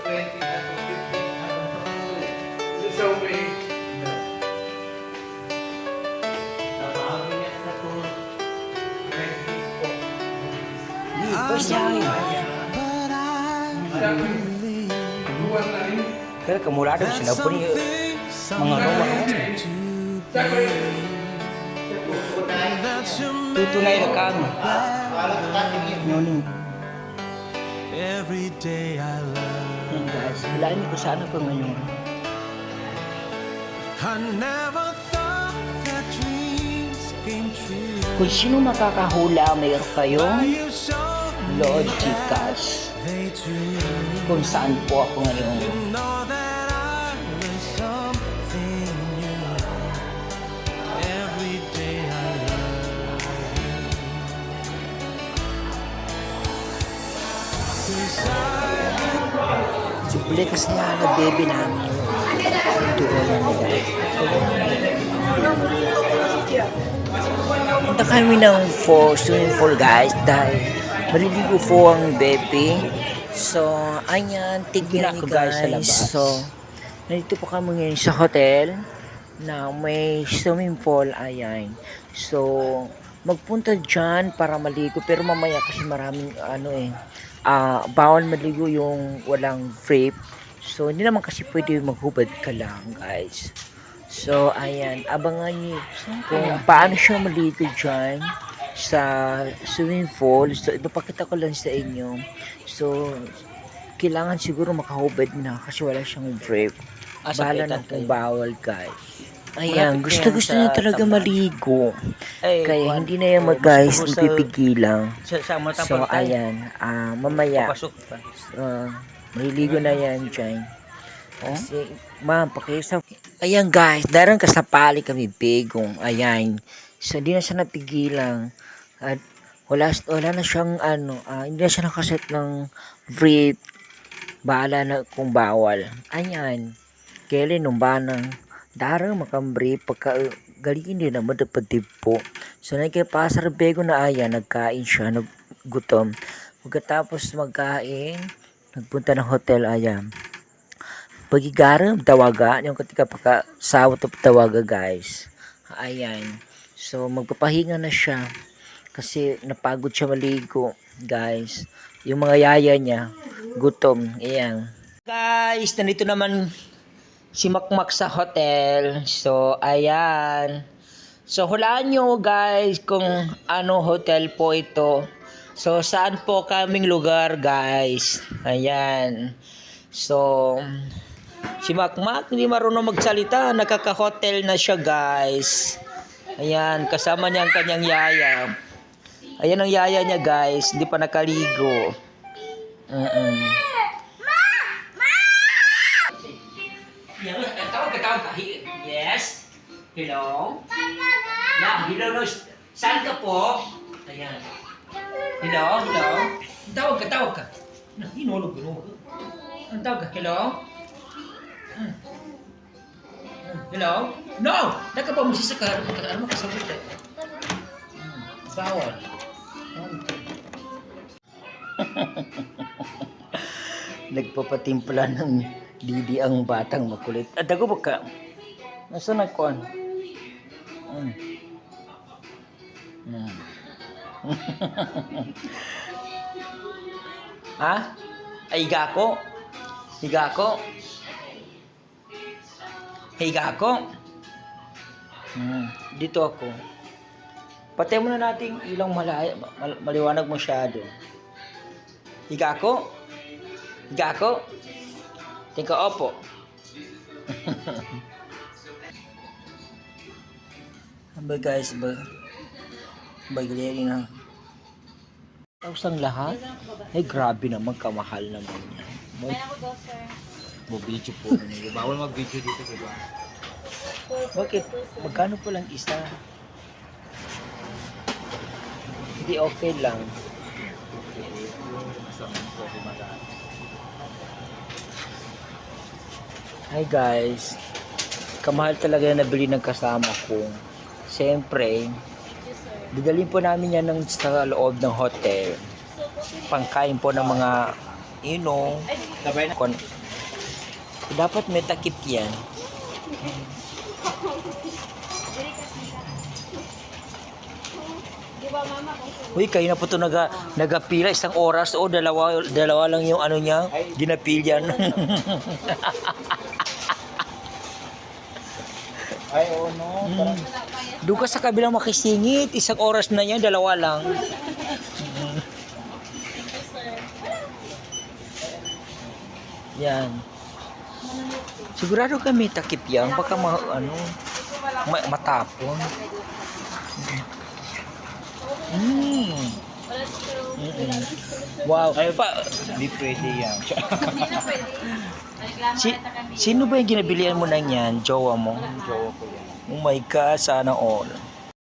20 na to 15 This is so way. Napakabigas na to. 20 po. First time. Buwan na rin. Kaya kamurado sila po niyo mga Roma. Tutunay na kami. Every day I love. Yan guys, bilain ko sana po ngayon. I never thought that dreams came true. Kung sino makakahula, mayroon kayong You showed me Lord Chicas. they too Kung saan po ako ngayon. know that I learned something new. Every day I love you. 'Cause Siyempre kasi nga na-baby namin. Doon na nila. Punta kami ng swimming pool guys dahil maliligo po ang baby. So, ayan, tignan niyo guys. So, nandito po kami ngayon sa hotel na may swimming pool. Ayan. So, magpunta dyan para maligo. Pero mamaya kasi maraming bawal maligo yung walang vape. So, hindi naman kasi pwede maghubad ka lang, guys. So, ayan. Abangan niyo kung paano siya maligo dyan sa swimming pool. So, ipapakita ko lang sa inyo. So, kailangan siguro makahubad na kasi wala siyang vape. Bahala na kung bawal, guys. Ayan, gusto niya talaga maligo. Kaya hindi na yan guys, napipigilan. So, ayan, mamaya, maliligo na yan dyan. Kasi, ma'am, pakisa. Ayan guys, darang kasapali kami, bigong. Ayan. So, hindi na siya napigilan. At wala na siyang, hindi na siya nakaset ng vape. Bahala na kung bawal. Ayan. Kailan nung banang darang makambre pagka galing din naman dapat po. So nagkipasar bego na ayan, nagkain siya, naggutom. Pagkatapos magkain, nagpunta ng hotel ayan. Pagigaram tawaga, yung katika pagkasawat o tawaga guys. Ayan. So magpapahinga na siya kasi napagod siya maligo guys. Yung mga yaya niya, gutom. Ayan. Guys, nandito naman si Makmak sa hotel. So, ayan. So, hulaan nyo guys kung ano hotel po ito. So, saan po kaming lugar guys. Ayan. So, si Makmak hindi marunong magsalita. Nakaka-hotel na siya guys. Ayan. Kasama niya ang kanyang yaya. Ayan ang yaya niya guys. Hindi pa nakaligo. Tawag ka. Yes? Hello? Yeah, hello. No. Saan ka po? Ayan. Hello? Tawag ka. Hinulog. Ang tawag ka? Hello? Hello? No! Nakapamusi sa karang mo kasabot eh. Bawal. Nagpapatimpla ng Didi ang batang makulit. Dago ba ka? Nasaan na kon? Ha? Ay, higa ko? Dito ako. Patay muna natin ilang maliwanag masyado. Higa ko? Tingka opo. Ba guys, galing na. Tapos ang lahat? Ay grabe naman, kamahal naman yan. Mag-video po. Bawal mag-video dito, diba? Bakit? Magkano po lang isa? Hindi okay lang. Hi guys, kamahal talaga na nabili ng kasama ko. Siyempre, didalhin po namin yan sa loob ng hotel. Pangkain po ng mga you know, Sabay na. dapat may takip yan. Uy, kayo na po ito nagapila isang oras o dalawa lang yung ano niya, ginapilyan. Ay, oo, no. Parang, Doon ka sa kabilang makisingit, isang oras na yan, dalawa lang. Yan. Sigurado kami takip yan, baka matapon. Mm. Mm-mm. Wow. ay, hindi pwede yan. Sino ba yung ginabilihan mo na yan? Jowa mo? Jowa ko yan. Oh my God, sana all.